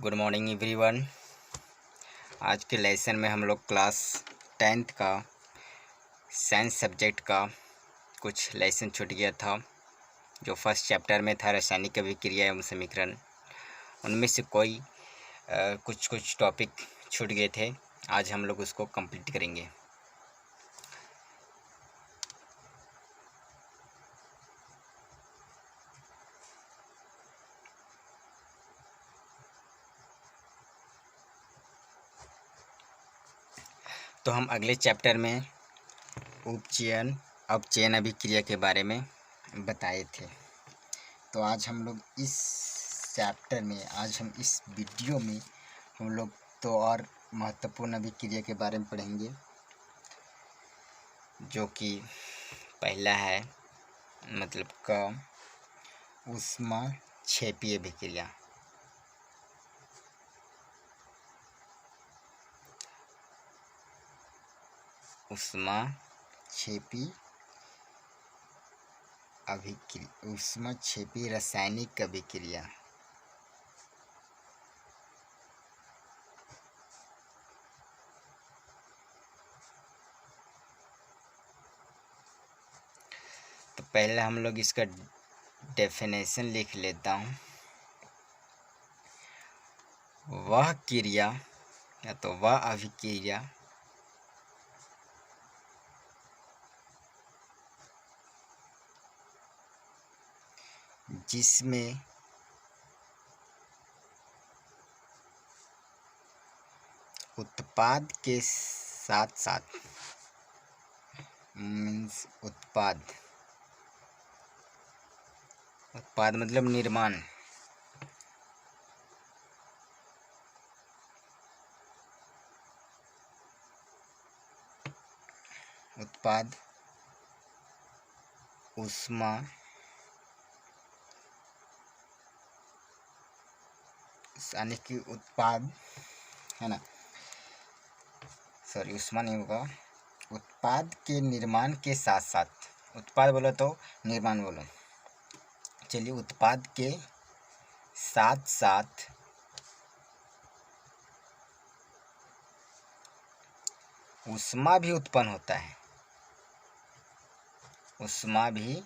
Good morning everyone. आज के lesson में हम लोग क्लास 10th का साइंस सब्जेक्ट का कुछ लेसन छूट गया था, जो फर्स्ट चैप्टर में था रासायनिक अभिक्रिया एवं समीकरण। उनमें से कोई कुछ टॉपिक छूट गए थे। आज हम लोग उसको कंप्लीट करेंगे। तो हम अगले चैप्टर में उपचयन अपचयन अभिक्रिया के बारे में बताए थे। तो आज हम लोग इस चैप्टर में, आज हम इस वीडियो में हम लोग तो और महत्वपूर्ण अभिक्रिया के बारे में पढ़ेंगे, जो कि पहला है मतलब का ऊष्माक्षेपी अभिक्रिया। ऊष्माक्षेपी रासायनिक अभिक्रिया। तो पहले हम लोग इसका डेफिनेशन लिख लेता हूँ। वह क्रिया या तो वह अभिक्रिया जिसमें उत्पाद के साथ साथ उत्पाद मतलब निर्माण, उत्पाद ऊष्मा यानी कि उत्पाद है ना, सॉरी ऊष्मा नहीं होगा, उत्पाद के निर्माण के साथ साथ, उत्पाद बोलो तो निर्माण बोलो, चलिए उत्पाद के साथ साथ ऊष्मा भी उत्पन्न होता है। ऊष्मा भी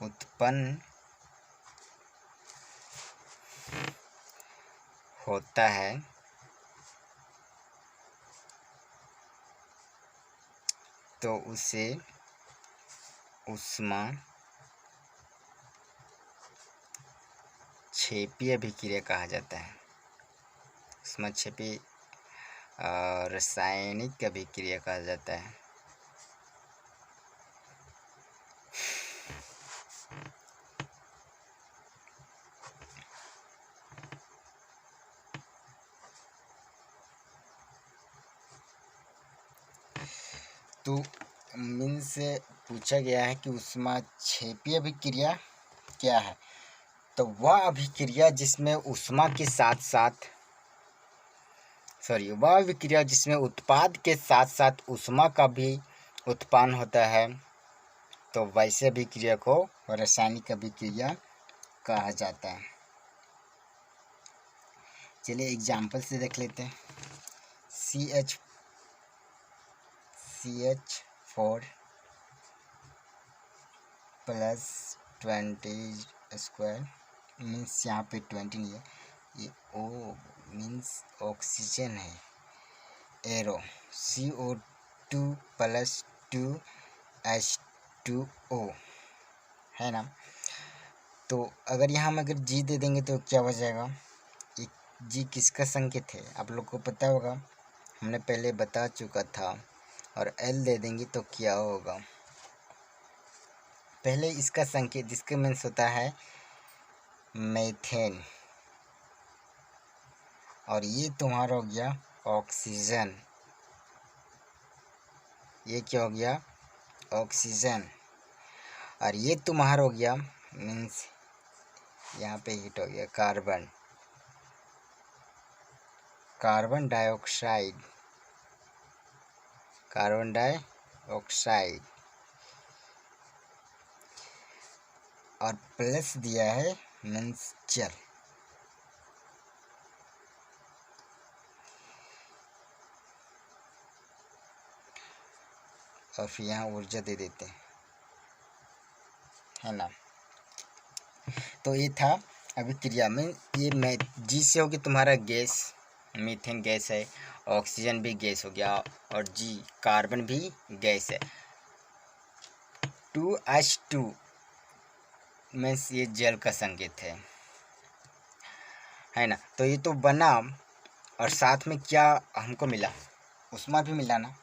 उत्पन्न होता है, तो उसे ऊष्माक्षेपी अभिक्रिया कहा जाता है। ऊष्माक्षेपी रासायनिक अभिक्रिया कहा जाता है। तो मीन से पूछा गया है कि ऊष्माक्षेपी अभिक्रिया क्या है। तो वह अभिक्रिया जिसमें ऊष्मा के साथ साथ वह अभिक्रिया जिसमें उत्पाद के साथ साथ ऊष्मा का भी उत्पन्न होता है, तो वैसे अभिक्रिया को रासायनिक अभिक्रिया कहा जाता है। चलिए एग्जाम्पल से देख लेते हैं। CH4 प्लस 20 स्क्वायर मीन्स यहाँ पे 20 नहीं है, ये O मीन्स ऑक्सीजन है, एरो CO2 प्लस 2H2O है ना। तो अगर यहाँ हम अगर G दे देंगे तो क्या हो जाएगा, G किसका संकेत है आप लोग को पता होगा, हमने पहले बता चुका था। और L दे देंगे तो क्या होगा, पहले इसका संकेत जिसका मीन्स होता है मीथेन, और ये तुम्हारा हो गया ऑक्सीजन। ये क्या हो गया, ऑक्सीजन। और ये तुम्हारा हो गया मीन्स यहाँ पे हिट हो गया कार्बन डाइऑक्साइड। और प्लस दिया है मीन्स जल। और फिर यहाँ ऊर्जा दे देते हैं, है ना। तो ये था अभिक्रिया में। ये मैं जी से होगी तुम्हारा गैस, मीथेन गैस है, ऑक्सीजन भी गैस हो गया, और जी कार्बन भी गैस है। 2H2 मीन्स ये जल का संकेत है ना। तो ये तो बना, और साथ में क्या हमको मिला, उष्मा भी मिला ना।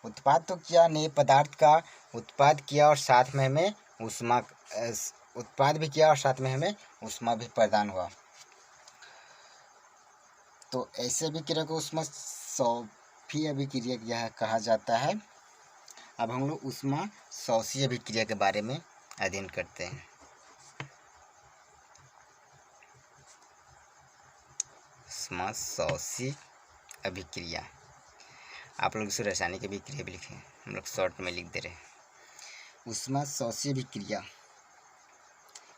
उत्पाद तो किया, नए पदार्थ का उत्पाद किया, और साथ में हमें उष्मा, उत्पाद भी किया और साथ में हमें उष्मा भी प्रदान हुआ। तो ऐसे अभिक्रिया को उष्मा सौफी अभिक्रिया कहा जाता है। अब हम लोग उष्मा शोषी अभिक्रिया के बारे में अध्ययन करते हैं। उष्मा शोषी अभिक्रिया, आप लोग इसे रासायनिक अभिक्रिया भी लिखें, हम लोग शॉर्ट में लिख दे रहे हैं। उष्मा शोषी अभिक्रिया,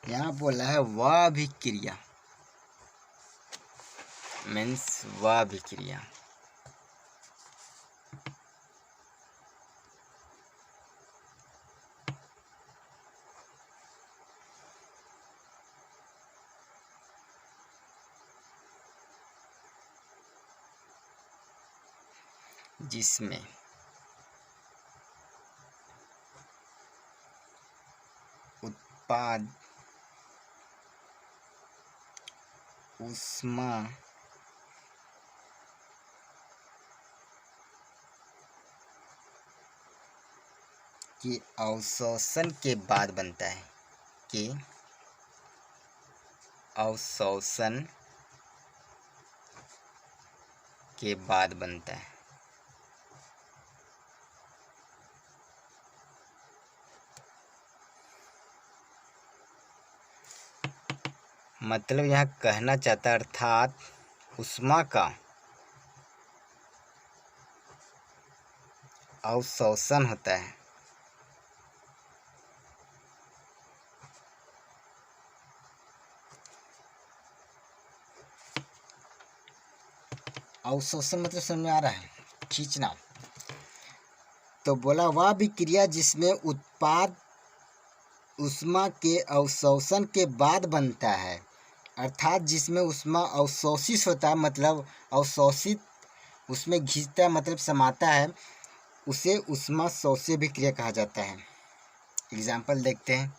यहाँ बोला है वह अभिक्रिया मीन्स वह अभिक्रिया जिसमें उत्पाद उष्मा के अवशोषण के बाद बनता है, कि अवशोषण के बाद बनता है। मतलब यहाँ कहना चाहता है, अर्थात उष्मा का अवशोषण होता है, अवशोषण मतलब समझ में आ रहा है, खींचना। तो बोला वह अभिक्रिया जिसमें उत्पाद उष्मा के अवशोषण के बाद बनता है, अर्थात जिसमें उष्मा अवशोषित होता है, मतलब अवशोषित उसमें घिसता है, मतलब समाता है, उसे उष्मा शोषी अभिक्रिया कहा जाता है। एग्जाम्पल देखते हैं।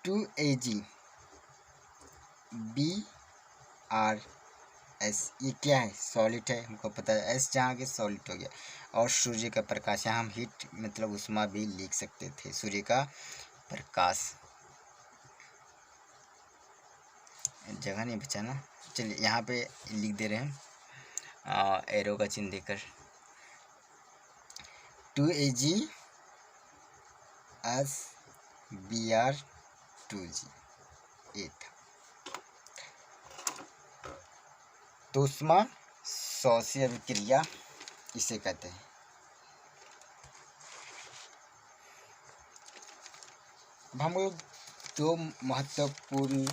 2Ag BrS, ये क्या है, सॉलिड है, हमको पता है, S जहाँ आगे सॉलिड हो गया। और सूर्य का प्रकाश, यहाँ हम हीट मतलब उष्मा भी लिख सकते थे, सूर्य का प्रकाश। जगह नहीं बचा ना, चलिए यहाँ पे लिख दे रहे हैं एरो का चिन्ह देकर। 2Ag Br2G, ये था। तो उष्मा शोषी अभिक्रिया इसे कहते हैं। अब हम लोग दो महत्वपूर्ण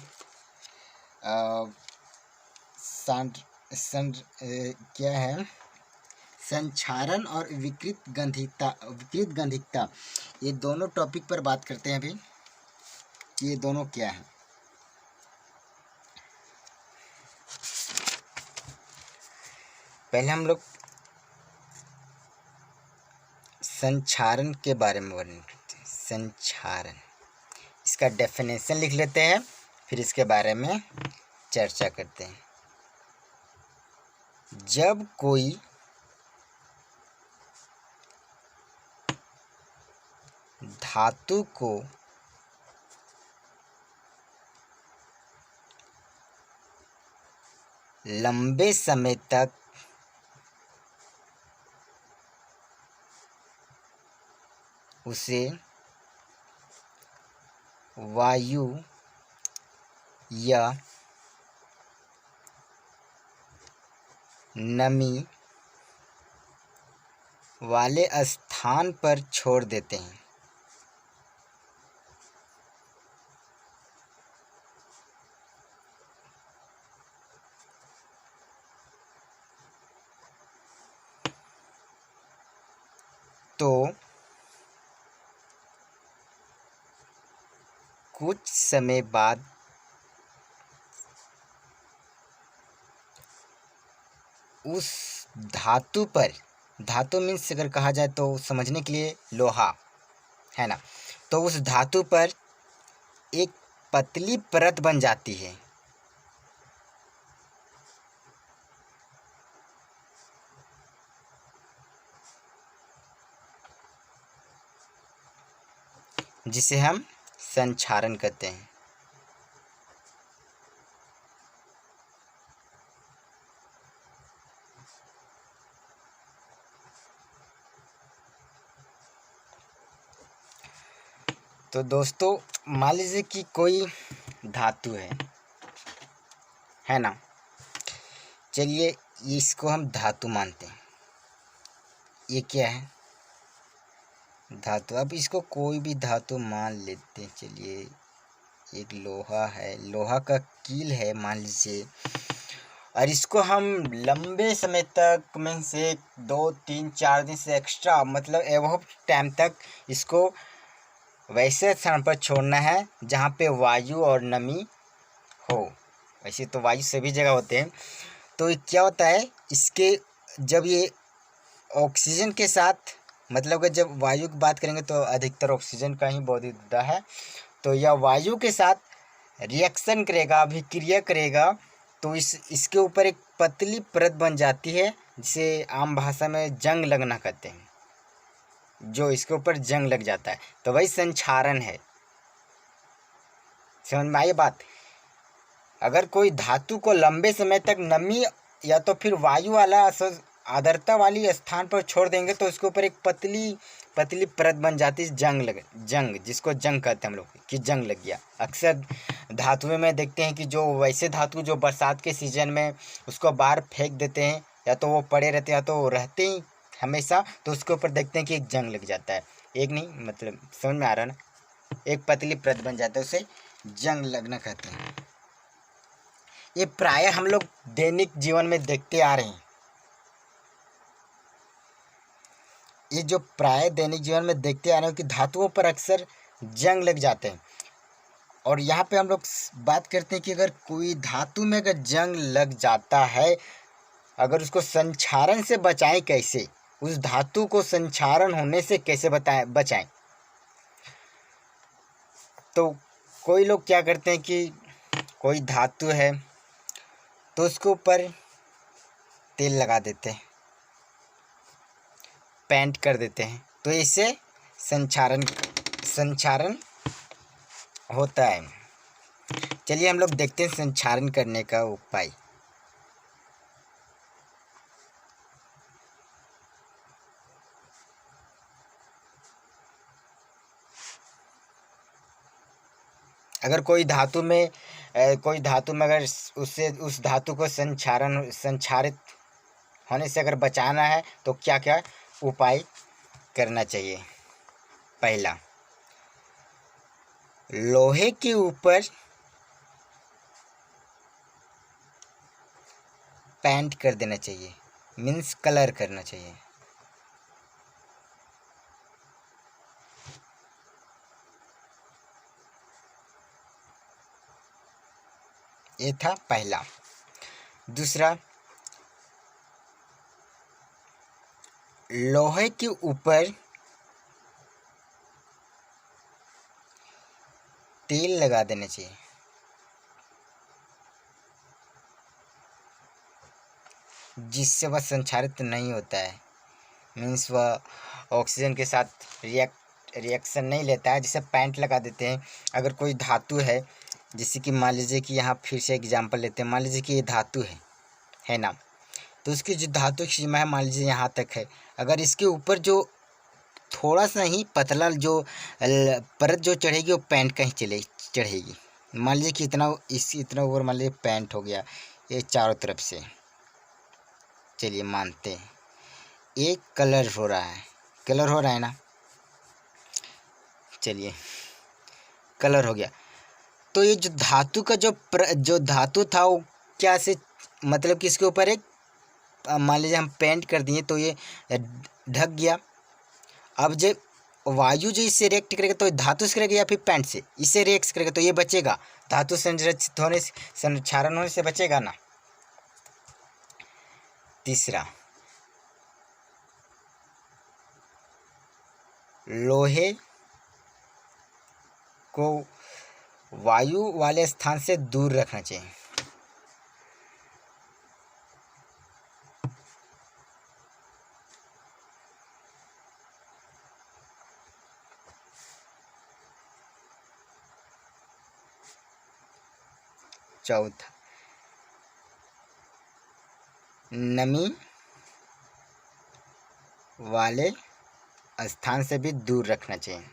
क्या है, संक्षारण और विकृत गंधिकता, ये दोनों टॉपिक पर बात करते हैं अभी। ये दोनों क्या है? पहले हम लोग संक्षारण के बारे में वर्णन करते हैं। संक्षारण, इसका डेफिनेशन लिख लेते हैं, फिर इसके बारे में चर्चा करते हैं। जब कोई धातु को लंबे समय तक उसे वायु या नमी वाले स्थान पर छोड़ देते हैं, तो कुछ समय बाद उस धातु पर, धातु मीन्स अगर कहा जाए तो समझने के लिए लोहा है ना, तो उस धातु पर एक पतली परत बन जाती है। जिसे हम संक्षारण कहते हैं। तो दोस्तों मान लीजिए कि कोई धातु है ना, चलिए इसको हम धातु मानते हैं। ये क्या है? धातु। अब इसको कोई भी धातु मान लेते हैं। चलिए एक लोहा है, लोहा का कील है मान लीजिए, और इसको हम लंबे समय तक में से 2-3-4 दिन से एक्स्ट्रा मतलब एवं टाइम तक इसको वैसे स्थान पर छोड़ना है जहाँ पे वायु और नमी हो। वैसे तो वायु सभी जगह होते हैं। तो क्या होता है, इसके जब ये ऑक्सीजन के साथ, मतलब कि जब वायु की बात करेंगे तो अधिकतर ऑक्सीजन का ही बहुत होता है, तो यह वायु के साथ रिएक्शन करेगा, अभिक्रिया करेगा, तो इसके ऊपर एक पतली परत बन जाती है जिसे आम भाषा में जंग लगना कहते हैं। जो इसके ऊपर जंग लग जाता है तो वही संक्षारण है। समझ में आई बात? अगर कोई धातु को लंबे समय तक नमी या तो फिर वायु वाला आर्द्रता वाली स्थान पर छोड़ देंगे तो उसके ऊपर एक पतली पतली परत बन जाती है, जंग, जिसको जंग कहते हैं हम लोग, कि जंग लग गया। अक्सर धातुओं में देखते हैं कि जो वैसे धातु जो बरसात के सीजन में उसको बाहर फेंक देते हैं, या तो वो पड़े रहते हैं या तो वो रहते ही हमेशा, तो उसके ऊपर देखते हैं कि एक जंग लग जाता है। एक नहीं, मतलब समझ में आ रहा है ना, एक पतली परत बन जाता है, उसे जंग लगना कहते हैं। ये प्रायः हम लोग दैनिक जीवन में देखते आ रहे हैं। ये जो प्राय दैनिक जीवन में देखते आ रहे हैं कि धातुओं पर अक्सर जंग लग जाते हैं। और यहाँ पे हम लोग बात करते हैं कि अगर कोई धातु में अगर जंग लग जाता है, अगर उसको संक्षारण से बचाएं कैसे, उस धातु को संक्षारण होने से कैसे बचाएं। तो कोई लोग क्या करते हैं कि कोई धातु है तो उसके ऊपर तेल लगा देते हैं, पेंट कर देते हैं, तो इससे संक्षारण होता है। चलिए हम लोग देखते हैं संक्षारण करने का उपाय। अगर कोई धातु में अगर उस धातु को संक्षारित होने से अगर बचाना है तो क्या क्या उपाय करना चाहिए। पहला, लोहे के ऊपर पेंट कर देना चाहिए, मीन्स कलर करना चाहिए। ये था पहला। दूसरा, लोहे के ऊपर तेल लगा देना चाहिए, जिससे वह संक्षारित नहीं होता है, मीन्स वह ऑक्सीजन के साथ रिएक्शन नहीं लेता है। जिसे पेंट लगा देते हैं। अगर कोई धातु है, जैसे कि मान लीजिए कि यहाँ फिर से एग्जांपल लेते हैं, मान लीजिए कि ये धातु है ना, तो उसकी जो धातु की सीमा है मान लीजिए यहाँ तक है। अगर इसके ऊपर जो थोड़ा सा ही पतला जो परत जो चढ़ेगी वो पेंट कहीं चढ़ेगी। मान लीजिए कि इतना ऊपर मान लीजिए पेंट हो गया ये चारों तरफ से। चलिए मानते हैं एक कलर हो रहा है ना, चलिए कलर हो गया। तो ये जो धातु का जो धातु था वो क्या से, मतलब कि इसके ऊपर एक मान लीजिए हम पेंट कर दिए तो ये ढक गया। अब जब वायु जो इससे रिएक्ट करेगा तो धातु से करेगा या फिर पैंट से, इससे रिएक्ट करेगा तो ये बचेगा, धातु संरक्षित होने से, संक्षारण होने से बचेगा ना। तीसरा, लोहे को वायु वाले स्थान से दूर रखना चाहिए। चौथा, नमी वाले स्थान से भी दूर रखना चाहिए।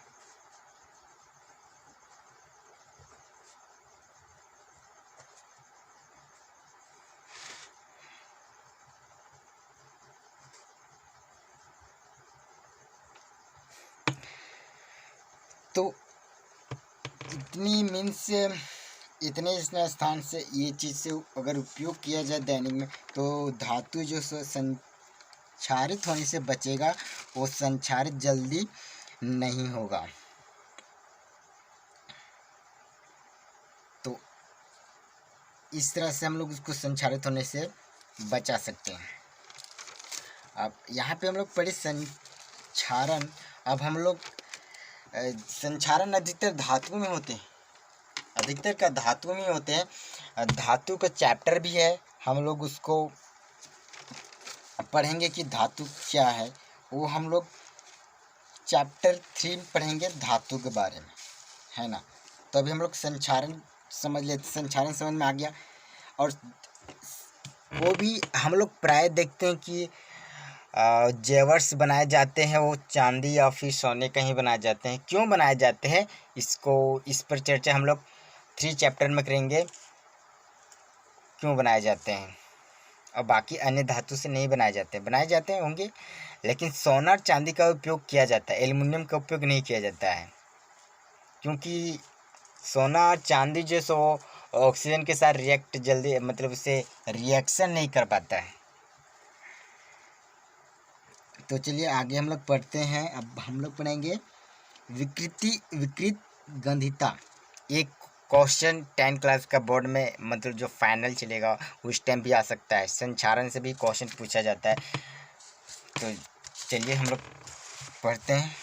तो इतने स्थान से ये चीज़ से अगर उपयोग किया जाए दैनिक में, तो धातु जो संक्षारित होने से बचेगा, वो संक्षारित जल्दी नहीं होगा। तो इस तरह से हम लोग उसको संक्षारित होने से बचा सकते हैं। अब यहाँ पे हम लोग पढ़े संक्षारण। अब हम लोग संक्षारण अधिकतर धातु में होते हैं, अधिकतर का धातु में होते हैं। धातु का चैप्टर भी है, हम लोग उसको पढ़ेंगे कि धातु क्या है। वो हम लोग चैप्टर 3 में पढ़ेंगे धातु के बारे में, है ना। तो अभी हम लोग संक्षारण समझ लेते, संक्षारण समझ में आ गया। और वो भी हम लोग प्राय देखते हैं कि जेवर्स बनाए जाते हैं, वो चांदी या फिर सोने का ही बनाए जाते हैं। क्यों बनाए जाते हैं, इस पर चर्चा हम लोग 3 चैप्टर में करेंगे, क्यों बनाए जाते हैं। और बाकी अन्य धातु से नहीं बनाए जाते हैं होंगे, लेकिन सोना और चांदी का उपयोग किया जाता है, एल्युमिनियम का उपयोग नहीं किया जाता है। क्योंकि सोना और चांदी जो सो ऑक्सीजन के साथ रिएक्ट जल्दी, मतलब उससे रिएक्शन नहीं कर पाता है। तो चलिए आगे हम लोग पढ़ते हैं। अब हम लोग पढ़ेंगे विकृत गंधिता। एक क्वेश्चन 10 क्लास का बोर्ड में, मतलब जो फाइनल चलेगा उस टाइम भी आ सकता है। संक्षारण से भी क्वेश्चन पूछा जाता है। तो चलिए हम लोग पढ़ते हैं।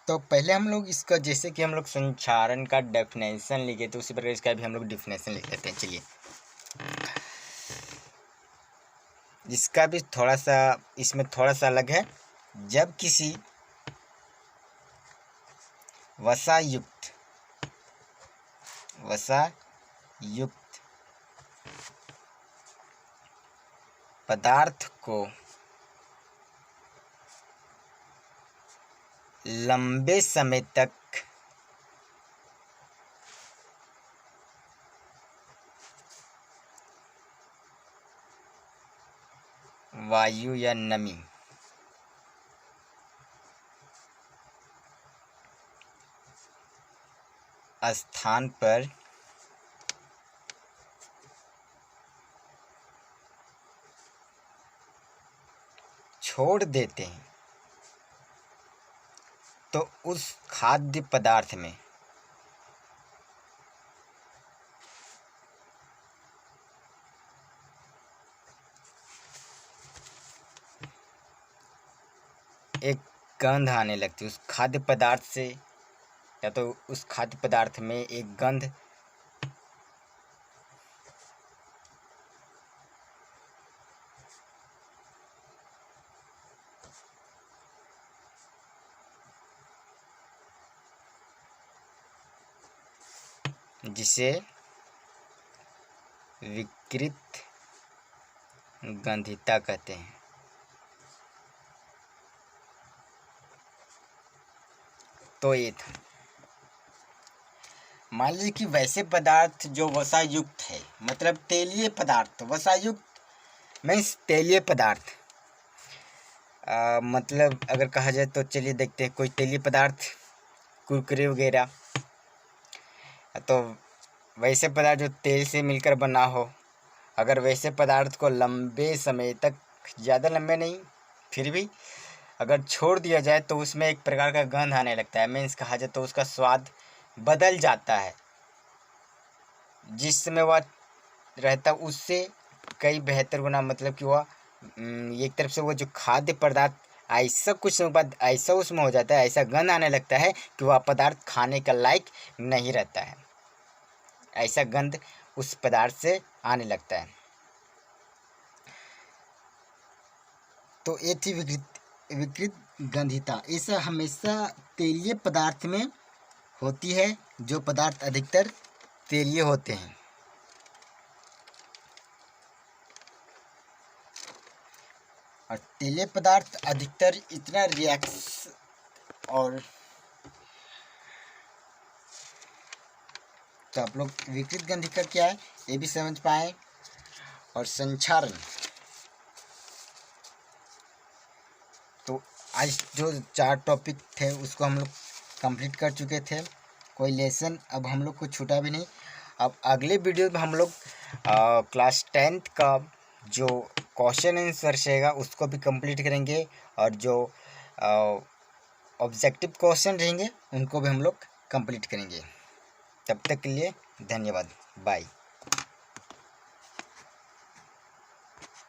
तो पहले हम लोग इसका, जैसे कि हम लोग संक्षारण का डेफिनेशन लिखे, तो उसी प्रकार इसका भी हम लोग डेफिनेशन लिख लेते हैं। चलिए, इसका भी थोड़ा सा, इसमें थोड़ा सा अलग है। जब किसी वसायुक्त पदार्थ को लंबे समय तक वायु या नमी स्थान पर छोड़ देते हैं, तो उस खाद्य पदार्थ में एक गंध आने लगती है। उस खाद्य पदार्थ से, या तो उस खाद्य पदार्थ में एक गंध जिसे विकृत गंधिता कहते हैं। तो ये था। मान लीजिए कि वैसे पदार्थ जो वसायुक्त है, मतलब तेलीय पदार्थ, वसायुक्त मीन्स तेलीय पदार्थ, मतलब अगर कहा जाए तो चलिए देखते हैं। कोई तेलीय पदार्थ, कुरकुरे वगैरह, तो वैसे पदार्थ जो तेल से मिलकर बना हो, अगर वैसे पदार्थ को लंबे समय तक, ज़्यादा लंबे नहीं फिर भी अगर छोड़ दिया जाए तो उसमें एक प्रकार का गंध आने लगता है। मीन्स कहा जाए तो उसका स्वाद बदल जाता है। जिस समय वह रहता उससे कई बेहतर गुना, मतलब कि वह एक तरफ से वो जो खाद्य पदार्थ ऐसा कुछ समय बाद ऐसा उसमें हो जाता है, ऐसा गंध आने लगता है कि वह पदार्थ खाने का लायक नहीं रहता है। ऐसा गंध उस पदार्थ से आने लगता है। तो ये थी विकृत गंधिता। ऐसा हमेशा तेलीय पदार्थ में होती है, जो पदार्थ अधिकतर तेलीय होते हैं। और तेलीय पदार्थ अधिकतर इतना रिएक्शन और, तो आप लोग विकृत गंधिका क्या है ये भी समझ पाए। और संक्षारण, तो आज जो 4 टॉपिक थे उसको हम लोग कंप्लीट कर चुके थे। कोई लेसन अब हम लोग को छूटा भी नहीं। अब अगले वीडियो में हम लोग क्लास 10th का जो क्वेश्चन आंसर रहेगा उसको भी कंप्लीट करेंगे, और जो ऑब्जेक्टिव क्वेश्चन रहेंगे उनको भी हम लोग कंप्लीट करेंगे। तब तक के लिए धन्यवाद, बाय।